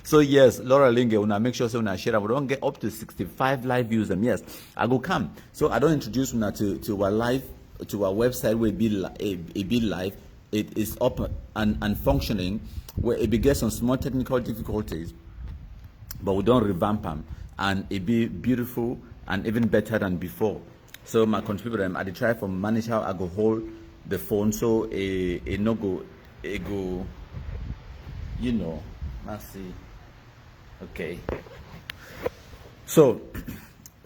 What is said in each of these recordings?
So yes, Laura Linge, when I make sure so when I share, we don't get up to 65 live views. Them yes, I go come. So I don't introduce una to our live to our website where it be live. It is up and functioning. Where it gets some small technical difficulties, but we don't revamp them, and it be beautiful and even better than before. So my contributor, I try to manage how I go hold the phone so it no go you know. Let's see. Okay. So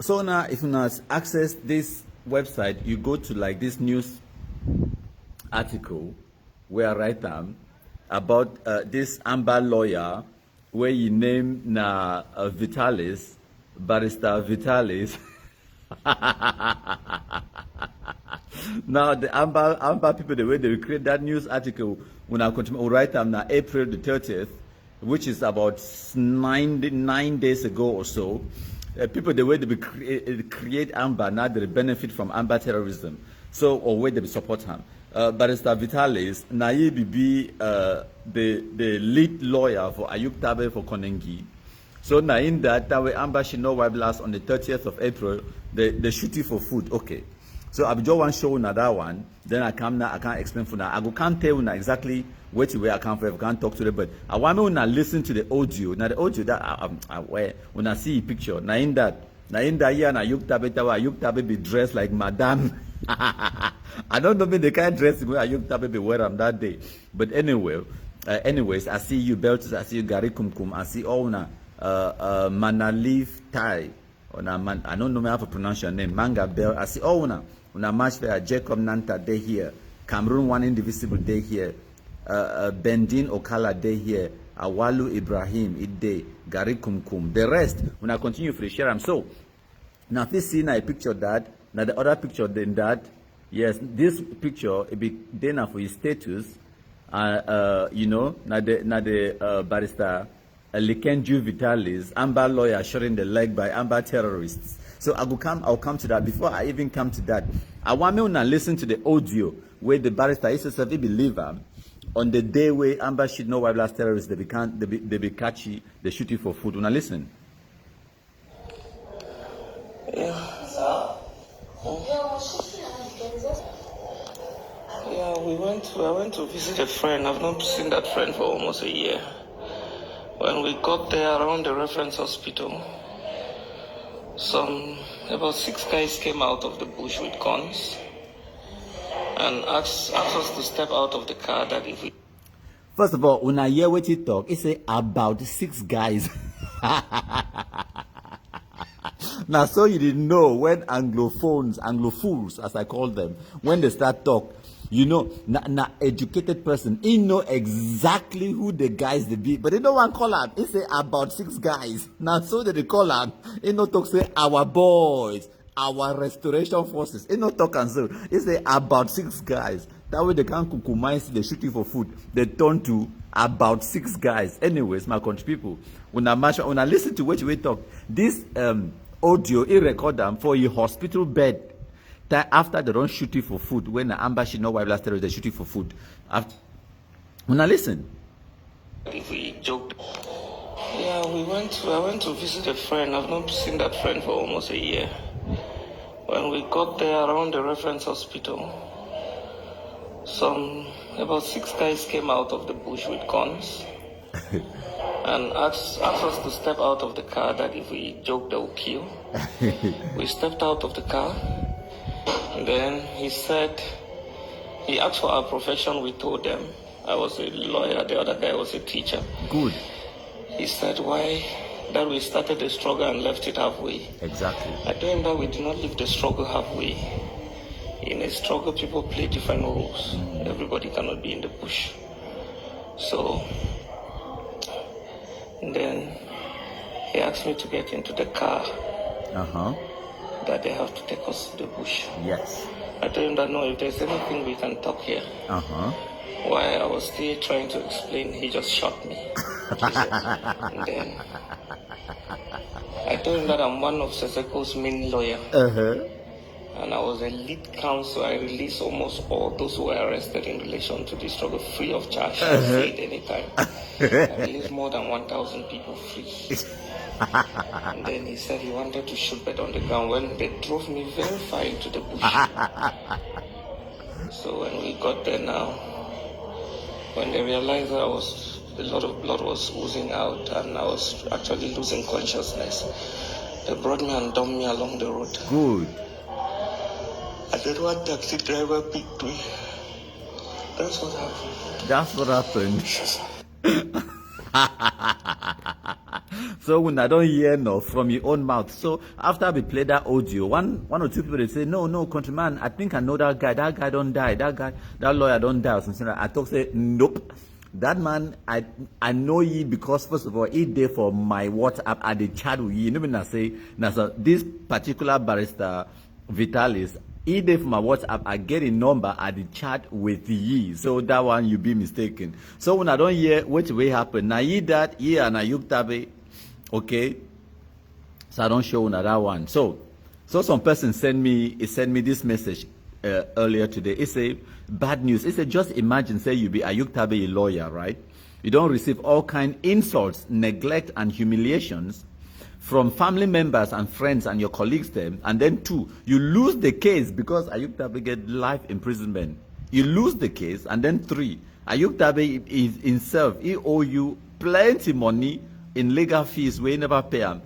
now if you now access this website, you go to like this news article where I write down about this Amba Lawyer, where you name na Vitalis, Barrister Vitalis. Now the Amba people, the way they create that news article, when I continue, will write them now April the 30th, which is about 9 days ago or so. People, the way they create Amba, now they benefit from Amba terrorism. So, or where they support him. Barrister Vitalis, Naibi be the lead lawyer for Ayuk Tabe for Konengi. So now in that way Amba she know why blast on the 30th of April, the shooting for food. Okay. So I just want to show you that one. Then I come now, I can't explain for now. I can't tell you exactly which way I can't talk to them, but I want me to listen to the audio. Now the audio that when I see a picture, now in that year na Ayuk Tabe be dressed like Madame. I don't know me the kind of dress where Ayuk Tabe be wear that day. But anyway, anyways, I see you belts, I see you Gary Kumkum, I see all na Manalif Tai. I don't know how to pronounce your name. Manga Bell. I see una match there. Jacob Nanta day here. Cameroon One Indivisible day here. Bendin Okala day here. Awalu Ibrahim day. Gary Kumkum. The rest when I continue for the share. So now this scene I picture that. Now the other picture than that. Yes, this picture it be then for his status. You know, now the Barrister Lekenju Vitalis, Amba Lawyer shooting the leg by Amba Terrorists. So I'll come to that. Before I even come to that, I want me to listen to the audio where the barrister is a believer on the day where Amba should know why blast terrorists they be catchy, they shoot you for food. Now listen. Yeah, I went to visit a friend. I've not seen that friend for almost a year. When we got there around the reference hospital, about 6 guys came out of the bush with guns and asked us to step out of the car. That if we... First of all, when I hear what you talk, it's about 6 guys. Now, so you didn't know when Anglophones, as I call them, when they start talk, you know, educated person, he know exactly who the guys they be, but they don't want to call them. He say about 6 guys. Now, so they call them. He no talk say our boys, our restoration forces. He no talk and so. He say about 6 guys. That way they can't kukumize, they shoot you for food. They turn to about 6 guys. Anyways, my country people, when I listen to what we talk, this audio, he record them for a hospital bed. After they don't shoot you for food, when the Amba she know why blast terrorists they shoot you for food. When I listen. If we joked, yeah, I went to visit a friend. I've not seen that friend for almost a year. When we got there around the reference hospital, about 6 guys came out of the bush with guns and asked us to step out of the car. That if we joke, they will kill. We stepped out of the car. Then he said, he asked for our profession. We told them. I was a lawyer, the other guy was a teacher. Good. He said, why that we started the struggle and left it halfway. Exactly. I told him that we did not leave the struggle halfway. In a struggle, people play different roles. Everybody cannot be in the bush. So, then he asked me to get into the car. That they have to take us to the bush. Yes. I told him that no, if there's anything we can talk here. While I was still trying to explain, he just shot me. And then I told him that I'm one of Seseko's main lawyer. and I was a lead counsel. I released almost all those who were arrested in relation to this struggle free of charge. I say it anytime. I released more than 1,000 people free. And then he said he wanted to shoot bed on the ground when they drove me very far into the bush. So when we got there now, when they realized that a lot of blood was oozing out and I was actually losing consciousness, they brought me and dumped me along the road. Good. And then one taxi driver picked me. That's what happened. That's what happened. So when I don't hear no from your own mouth. So after we play that audio, one or two people they say, no, countryman, I think I know that guy. That guy don't die. That lawyer don't die or something. I talk say, nope. That man, I know ye because first of all, he there for my WhatsApp at the chat with ye. You know, I say, this particular barrister Vitalis, he there for my WhatsApp. I get a number at the chat with ye. So that one you be mistaken. So when I don't hear what will happen, now ye that ye and Ayuk Tabe, okay. So I don't show another one. So some person sent me this message earlier today. It say bad news. It say just imagine say you be Ayuk Tabe a lawyer, right? You don't receive all kind insults, neglect and humiliations from family members and friends and your colleagues them, and then 2, you lose the case because Ayuk Tabe get life imprisonment. You lose the case, and then 3, Ayuk Tabe is himself, he owe you plenty money in legal fees where you never pay them.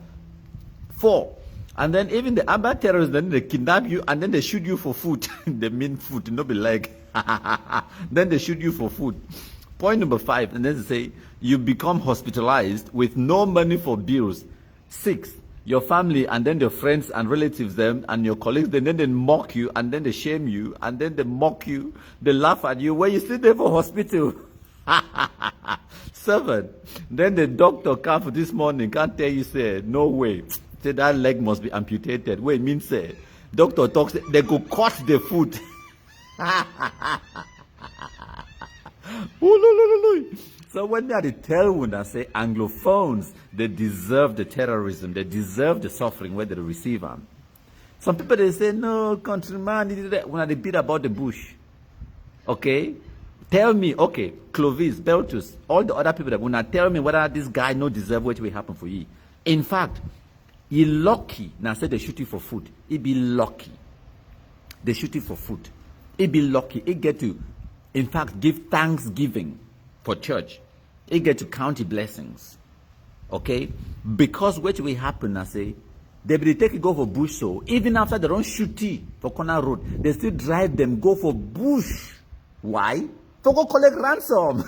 4, and then even the Amba Terrorists, then they kidnap you and then they shoot you for food. They mean food, not be like. Then they shoot you for food. Point number 5, and then they say you become hospitalized with no money for bills. 6, your family and then your friends and relatives them and your colleagues, then they mock you and then they shame you and then they mock you, they laugh at you when you sit there for hospital. 7, then the doctor come for this morning, can't tell you, say, no way, say that leg must be amputated. Wait, means say, doctor talks, they go cut the foot. So when they tell when I say Anglophones, they deserve the terrorism, they deserve the suffering where they receive them. Some people they say, no, countryman, when they beat about the bush. Okay? Tell me, okay, Clovis, Beltus, all the other people that when I tell me whether this guy no deserve what will happen for you. In fact, he lucky. Now say they shoot you for food. He be lucky. They shoot you for food. He be lucky. He get to, in fact, give thanksgiving for church. He get to count the blessings. Okay? Because what will happen, I say, they will take it go for bush, so even after they don't shoot tea for corner road, they still drive them go for bush. Why? To go collect ransom.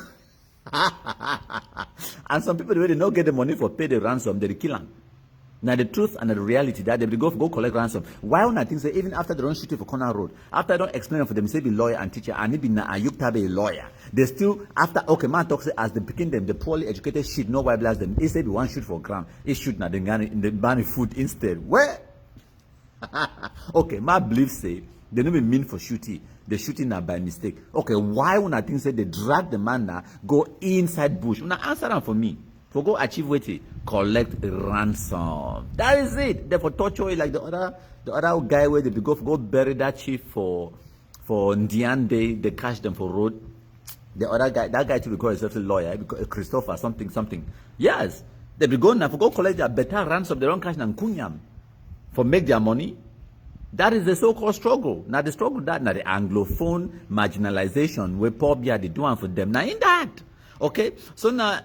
And some people, they don't get the money for pay the ransom, they kill them. Now the truth and the reality that they will go collect ransom. Why when I think say even after they don't shoot you for corner road, after I don't explain it for them, say be lawyer and teacher, and maybe na Ayuk Tabe a lawyer, they still after okay man talks as they picking them, the poorly educated shit, no why blast them. He say be one shoot for ground, he shoot na the ban food instead. Where? Okay, my belief say they don't mean for shooting. The shooting now by mistake. Okay, why when I think say they drag the man now go inside bush? Now answer them for me. For go achieve what collect ransom. That is it. Therefore torture you like the other guy where they go bury that chief for Ndian Day, they catch them for road. The other guy, that guy to be called himself a lawyer, Christopher something. Yes. They be going now for go collect their better ransom, they don't catch them kunyam for make their money. That is the so-called struggle. Now the struggle that now the Anglophone marginalization where poor they do one for them. Now in that. Okay? So now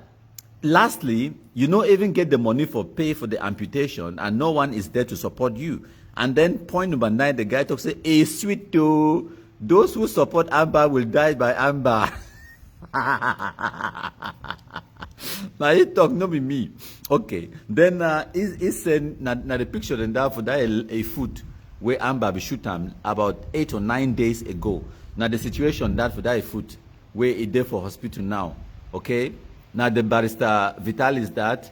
lastly, you don't even get the money for pay for the amputation and no one is there to support you. And then point number 9, the guy talks say, hey, sweet too, those who support Amba will die by Amba. Now he talk, no be me. Okay. Then he said, now the picture then that for that a foot where Amba be shoot him about 8 or 9 days ago. Now the situation that for that foot where he there for hospital now. Okay. Now the Barrister Vitalis that,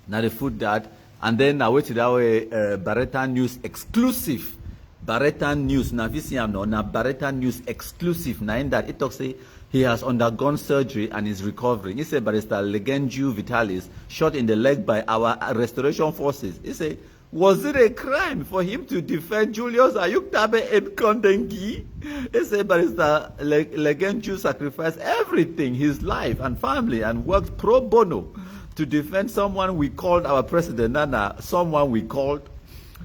now the food that, and then I wait to that way Barreta News exclusive. Barreta News, now if you see him now Barreta News exclusive. Now in that it talks say he has undergone surgery and is recovering. He said Barrister Lekenju Vitalis shot in the leg by our restoration forces. He said Was it a crime for him to defend Julius Ayuktabe and Kondengi? USA Barrister Lekenju sacrificed everything, his life and family, and worked pro bono to defend someone we called our president, Nana, someone we called.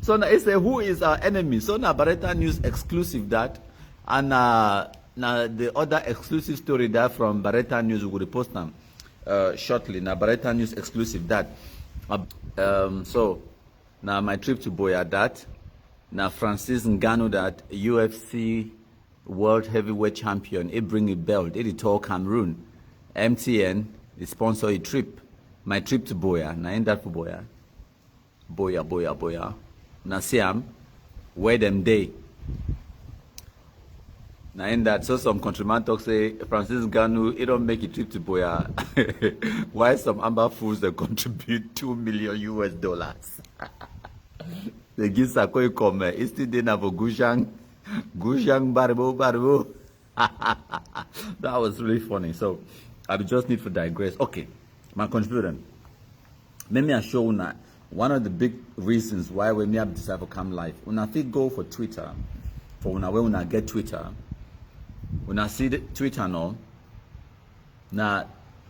So now it's who is our enemy? So now Barreta News exclusive that, and now the other exclusive story that from Barreta News we will post them shortly. Now Barreta News exclusive that. So now my trip to Boya that. Now Francis Ngannou that UFC World Heavyweight Champion. It bring a belt. It told Cameroon. MTN they sponsor a trip. My trip to Boya. Now in that for Boya. Boya. Now see where them day. Now in that, so some countryman talk say Francis Ngannou, he don't make a trip to Boya. Why some Amba fools they contribute $2 million? They give Sakoi come. It's still there for Gushang Barbo. That was really funny. So I just need to digress. Okay, my contributor. Let me show you one of the big reasons why we may have decided to come live. When I think go for Twitter, when I get Twitter, when I see the Twitter now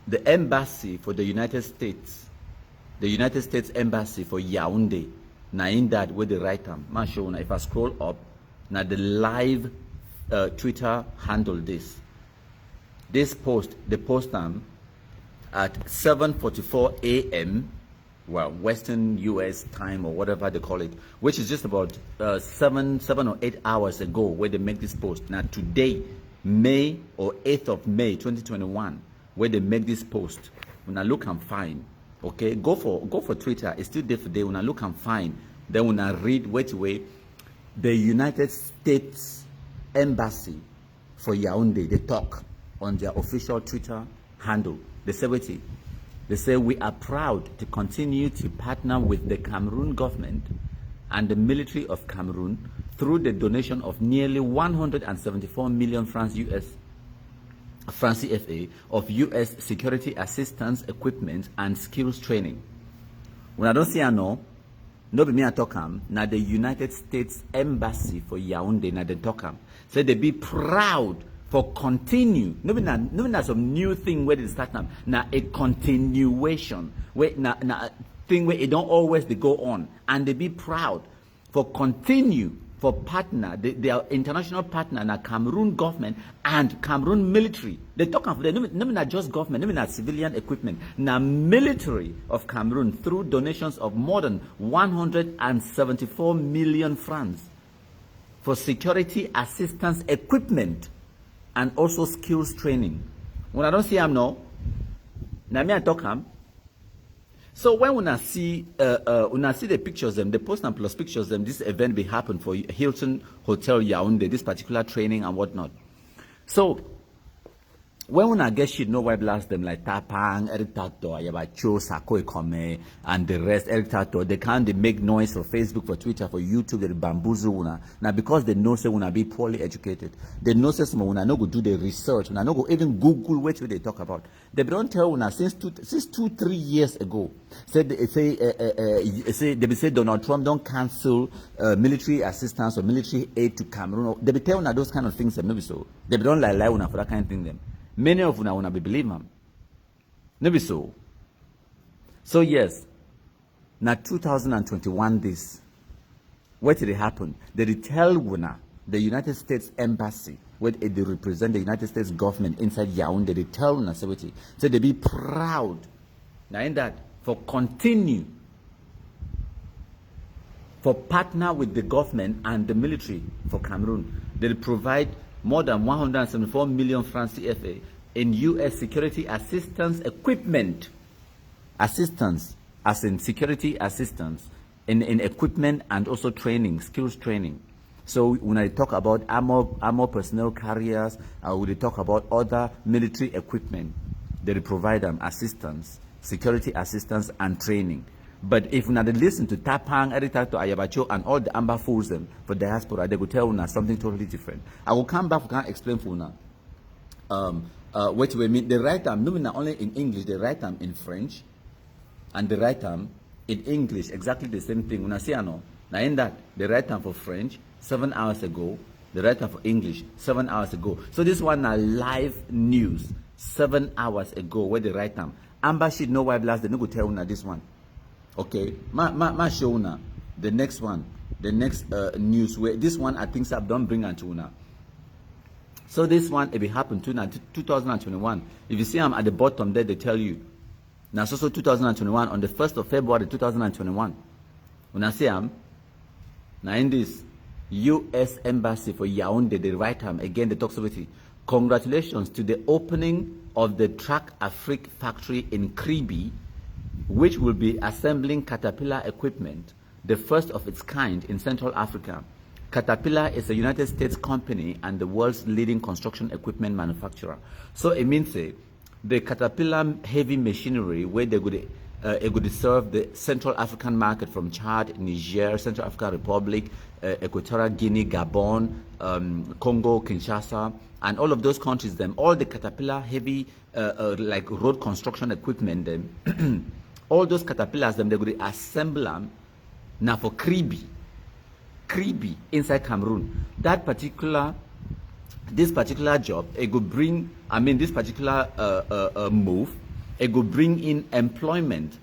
the embassy for the United States embassy for Yaoundé, now in that where the right arm, man show if I scroll up, now the live Twitter handle this post, the post time at 7:44 a.m. well, Western U.S. time or whatever they call it, which is just about 7 or 8 hours ago where they make this post. Now today, May or 8th of May 2021, where they make this post. When I look and find, okay, go for Twitter. It's still there for day. When I look and find, then when I read, wait, the United States Embassy for Yaoundé, they talk on their official Twitter handle. They say, wait. They say, we are proud to continue to partner with the Cameroon government and the military of Cameroon through the donation of nearly 174 million francs CFA of U.S. security assistance equipment and skills training. When I don't say I know, no be me I talk now the United States Embassy for Yaoundé now they talk say they be proud for continue, no some new thing where they start now a continuation where now thing where it don't always they go on, and they be proud for continue for partner their international partner na Cameroon government and Cameroon military. They talk of them not just government, not civilian equipment, na military of Cameroon through donations of more than 174 million francs for security assistance equipment and also skills training. When I don't see them now, me I talk them. So when I see the pictures them, the post and plus pictures them, this event will happen for Hilton Hotel Yaoundé, this particular training and whatnot. So when I get shit, no why blast them like Tapang, Eric Tato, Ayabacho, Sako Ekome, and the rest, Eric Tato, they make noise for Facebook, for Twitter, for YouTube, they bamboozle una. Now because they know say una be poorly educated, they know say some una no go do the research, una no go even Google what they talk about. They don't tell una since 2-3 years ago. They say Donald Trump don't cancel military assistance or military aid to Cameroon. They be tell una those kind of things that maybe so. They don't lie una for that kind of thing them. Many of una be believe them. Maybe so. So yes, now 2021 this. What did it happen? They tell una the United States Embassy, where they represent the United States government inside Yaoundé, they tell una so they be proud. Now in that for continue for partner with the government and the military for Cameroon. They provide more than 174 million francs CFA in U.S. security assistance equipment. Assistance, as in security assistance, in equipment and also training, skills training. So when I talk about armor personnel carriers, when they talk about other military equipment, they provide them assistance, security assistance and training. But if we listen to Tapang, Eritato, Ayabacho, and all the Amba fools them for diaspora, they will tell us something totally different. I will come back and explain for now. What we mean, they write them, not only in English, they write them in French, and they write them in English, exactly the same thing. Una see ano. Now in that, they write time for French 7 hours ago. They write time for English 7 hours ago. So this one are live news 7 hours ago where they write time. Amba sheet no white blast. They no go tell una this one. Okay, ma show una the next one, the next news where this one I think I don't bring unto una. So this one it will happen to 2021. If you see I'm at the bottom there, they tell you. Now so 2021 on the 1st of February 2021. When I say now in this US Embassy for Yaoundé, the right arm, again the talks about it. Congratulations to the opening of the Track Afrique factory in Kribi, which will be assembling Caterpillar equipment, the first of its kind in Central Africa. Caterpillar is a United States company and the world's leading construction equipment manufacturer. So it means the Caterpillar heavy machinery where they could serve the Central African market from Chad, Niger, Central African Republic, Equatorial Guinea, Gabon, Congo, Kinshasa, and all of those countries. Them all the Caterpillar heavy like road construction equipment. Them all those caterpillars. Them they could assemble them now for Kribi inside Cameroon. This particular job, it could bring. I mean, this particular move. It could bring in employment.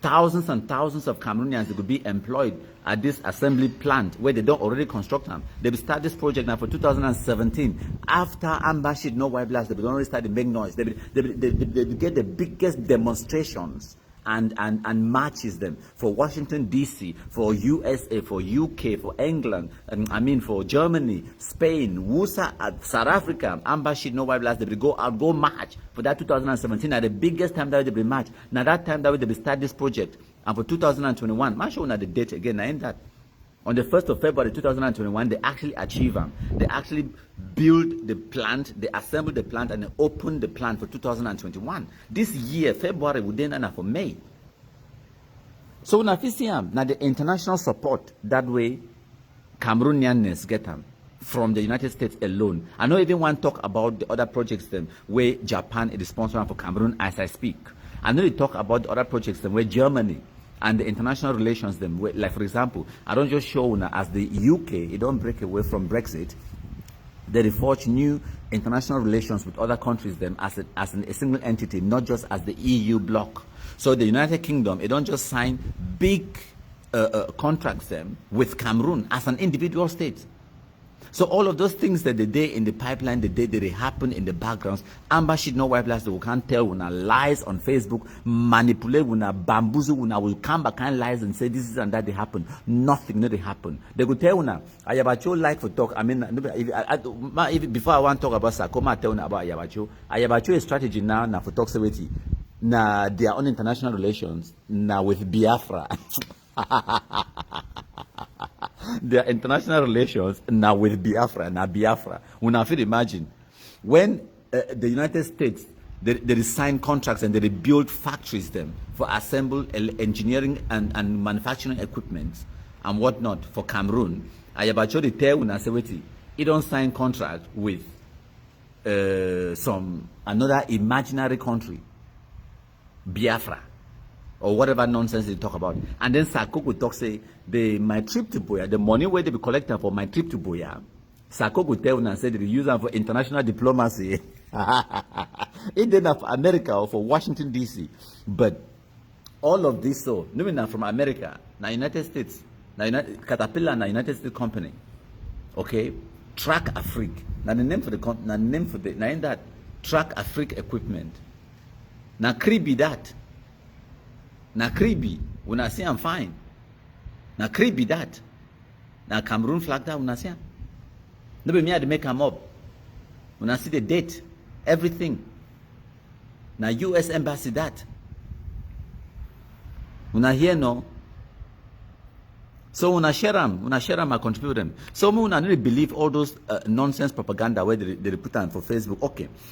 Thousands and thousands of Cameroonians could be employed at this assembly plant where they don't already construct them. They will start this project now for 2017. After Amba sheet no white blast, they will already start to make noise. They will get the biggest demonstrations and marches them for Washington DC, for USA, for UK, for England, I mean for Germany, Spain, WUSA, South Africa, Amba sheet no white blast. They will go march for that 2017 at the biggest time that they will march. Now that time that they will start this project, and for 2021, I'm showing the date again. I ain't that. On the 1st of February 2021, they actually achieve them. They actually build the plant, they assemble the plant, and they open the plant for 2021. This year, February, we didn't end for May. So now, now the international support that way, Cameroonians get them from the United States alone. I don't even want to talk about the other projects then where Japan is sponsoring for Cameroon as I speak. I know they talk about the other projects then where Germany and the international relations them, where, like for example, I don't just show now as the UK, it don't break away from Brexit. They forge new international relations with other countries them as a single entity, not just as the EU bloc. So the United Kingdom, it don't just sign big contracts them with Cameroon as an individual state. So all of those things that they did in the pipeline, the day they happen in the backgrounds, Amba sheet no white blast, they can't tell when lies on Facebook, manipulate when bamboozle, when will come back and lies and say this is and that they happen. Nothing, no they happen. They could tell when Ayabacho like for talk. I mean, if before I want to talk about Sakoma, I tell about Ayabacho. Ayabacho is strategy now for talk savity. Now their own international relations now with Biafra. Their international relations now with Biafra. We now feel imagine when the United States they sign contracts and they build factories them for assemble engineering and manufacturing equipment and whatnot for Cameroon. Ayabacho they tell una say wait, he don't sign contract with some another imaginary country, Biafra, or whatever nonsense they talk about. And then Sako would talk, say, my trip to Boya, the money where they be collecting for my trip to Boya, Sako would tell and say they use them for international diplomacy. It didn't for America or for Washington DC. But all of this, so, no, from America, now United States, now Caterpillar, now United States company, okay, Track Afrique. Now the name for the, now in that, Track Afrique equipment. Now Kribi that. Now Kribi, when I say I'm fine. Now Kribi that. Now Cameroon flag that when I say. No be me had to make them up. When I see the date, everything. Now US Embassy that. When I hear no. So when I share them, I contribute them. So when I really believe all those nonsense propaganda where they put on for Facebook. Okay,